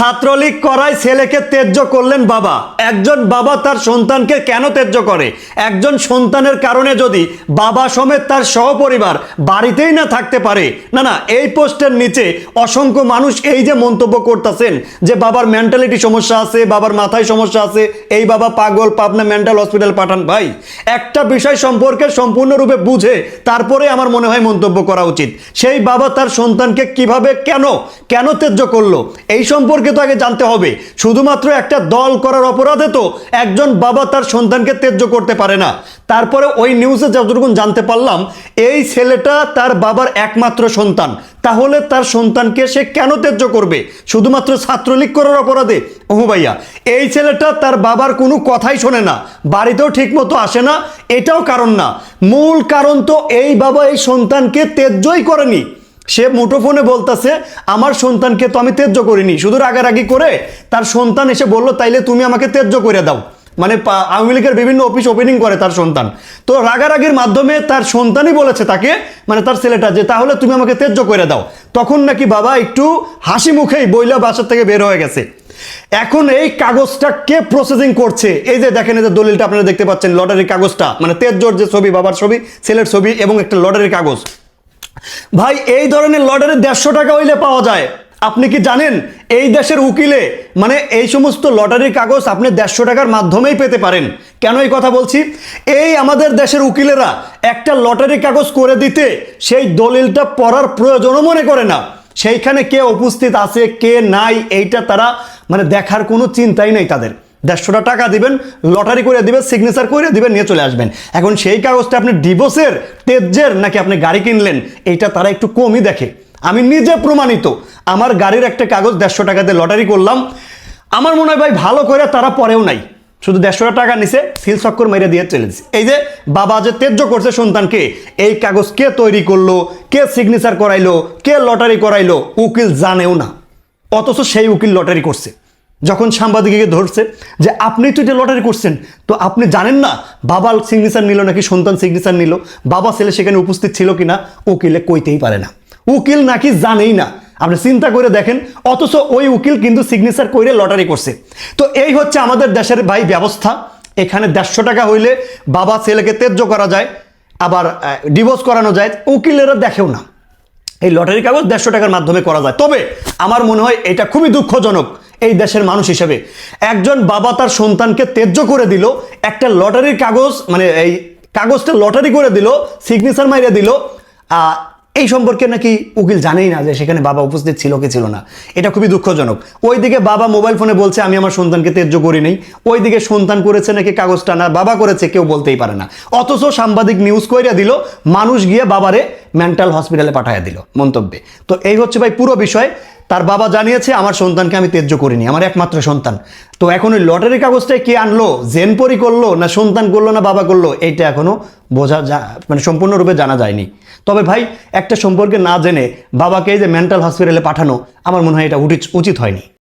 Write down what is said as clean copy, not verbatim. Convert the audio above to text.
ছাত্রলীগ করায় ছেলেকে ত্যায্য করলেন বাবা। একজন বাবা তার সন্তানকে কেন ত্যায্য করে? একজন সন্তানের কারণে যদি বাবা সমেত তার সহপরিবার বাড়িতেই না থাকতে পারে, না, এই পোস্টের নিচে অসংখ্য মানুষ এই যে মন্তব্য করতেছেন যে বাবার মেন্টালিটি সমস্যা আছে, বাবার মাথায় সমস্যা আছে, এই বাবা পাগল, পাবনা মেন্টাল হসপিটাল পাঠান। ভাই, একটা বিষয় সম্পর্কে সম্পূর্ণরূপে বুঝে তারপরে আমার মনে হয় মন্তব্য করা উচিত। সেই বাবা তার সন্তানকে কিভাবে কেন ত্যায্য করলো এই সম্পর্কে তো আগে জানতে হবে। শুধুমাত্র একটা দল করার অপরাধে তো একজন বাবা তার সন্তানকে ত্যায্য করতে পারে না। তারপরে ওই নিউজে যতটুকু জানতে পারলাম, এই ছেলেটা তার বাবার একমাত্র সন্তান, তাহলে তার সন্তানকে সে কেন ত্যায্য করবে? শুধুমাত্র ছাত্রলীগ করার অপরাধে? ওহু ভাইয়া, এই ছেলেটা তার বাবার কোনো কথাই শোনে না, বাড়িতেও ঠিক মতো আসে না, এটাও কারণ না। মূল কারণ তো এই বাবা এই সন্তানকে ত্যায্যই করেনি। সে মুঠোফোনে বলতেছে আমার সন্তানকে তো আমি ত্যায্য করিনি, শুধু রাগারাগি করে তার সন্তান এসে বললো তাইলে তুমি আমাকে ত্যায্য করে দাও। মানে আওয়ামী লীগের বিভিন্ন অফিস ওপেনিং করে তার সন্তান, তো রাগারাগির মাধ্যমে তার সন্তানই বলেছে তাকে, মানে তার ছেলেটা, যে তাহলে তুমি আমাকে ত্যায্য করে দাও। তখন নাকি বাবা একটু হাসি মুখেই বইলা বাসার থেকে বের হয়ে গেছে। এখন এই কাগজটা কে প্রসেসিং করছে? এই যে দেখেন, এই যে দলিলটা আপনারা দেখতে পাচ্ছেন, লটারির কাগজটা, মানে ত্যায্যর যে ছবি, বাবার ছবি, ছেলের ছবি এবং একটা লটারির কাগজ। ভাই, এই ধরনের লটারি 150 টাকা হইলে পাওয়া যায়। আপনি কি জানেন এই দেশের উকিলে মানে এই সমস্ত লটারির কাগজ আপনি 150 টাকার মাধ্যমেই পেতে পারেন? কেন এই কথা বলছি? এই আমাদের দেশের উকিলেরা একটা লটারি কাগজ করে দিতে সেই দলিলটা পড়ার প্রয়োজনও মনে করে না। সেইখানে কে উপস্থিত আছে কে নাই এইটা তারা মানে দেখার কোনো চিন্তাই নেই তাদের। 150 টাকা দিবেন, লটারি করে দিবেন, সিগনেচার করে দিবেন, নিয়ে চলে আসবেন। এখন সেই কাগজটা আপনি ডিভোর্সের, ত্যায্যের, নাকি আপনি গাড়ি কিনলেন, এইটা তারা একটু কমই দেখে। আমি নিজে প্রমাণিত, আমার গাড়ির একটা কাগজ 150 টাকাতে লটারি করলাম। আমার মনে হয় ভাই ভালো করে তারা পরেও নাই, শুধু 150 টাকা নিছে, সিল চক্কর মেরে দিয়ে চলেছে। এই যে বাবা যে ত্যায্য করছে সন্তানকে, এই কাগজ কে তৈরি করলো, কে সিগনেচার করাইলো, কে লটারি করাইলো, উকিল জানেও না। অথচ সেই উকিল লটারি করছে। যখন সাংবাদিককে ধরছে যে আপনি তো এটা লটারি করছেন, তো আপনি জানেন না বাবা সিগনেচার নিল নাকি সন্তান সিগনেচার নিল, বাবা ছেলে সেখানে উপস্থিত ছিল কিনা, উকিলে কইতেই পারে না। উকিল নাকি জানেই না। আপনি চিন্তা করে দেখেন, অথচ ওই উকিল কিন্তু সিগনেচার করে লটারি করছে। তো এই হচ্ছে আমাদের দেশের ভাই ব্যবস্থা। এখানে 150 টাকা হইলে বাবা ছেলেকে ত্যায্য করা যায়, আবার ডিভোর্স করানো যায়, উকিলেরা দেখেও না। এই লটারি কাগজ 150 টাকার মাধ্যমে করা যায়। তবে আমার মনে হয় এটা খুবই দুঃখজনক এই দেশের মানুষ হিসেবে। একজন বাবা তার সন্তানকে ত্যায্য করে দিল, একটা লটারির কাগজ, মানে এই কাগজটা লটারি করে দিল, সিগনেচার মাইরে দিল, এই সম্পর্কে নাকি উকিল জানেই না যে সেখানে বাবা উপস্থিত ছিল কি ছিল না। এটা খুবই দুঃখজনক। ওইদিকে বাবা মোবাইল ফোনে বলছে আমি আমার সন্তানকে ত্যায্য করি নাই, ওইদিকে সন্তান করেছে নাকি কাগজটা, না বাবা করেছে কেউ বলতেই পারে না। অথচ সাংবাদিক নিউজ কইরা দিল, মানুষ গিয়ে বাবারে মেন্টাল হসপিটালে পাঠাইয়া দিল মন্তব্যে। তো এই হচ্ছে ভাই পুরো বিষয়। তার বাবা জানিয়েছে আমার সন্তানকে আমি ত্যায্য করিনি, আমার একমাত্র সন্তান। তো এখন ওই লটারি কাগজটাই কে আনলো, জেনপরি করলো না সন্তান করলো না বাবা করলো, এইটা এখনো মানে সম্পূর্ণরূপে জানা যায়নি। তবে ভাই, একটা সম্পর্কে না জেনে বাবাকে এই যে মেন্টাল হসপিটালে পাঠানো, আমার মনে হয় এটা উচিত হয়নি।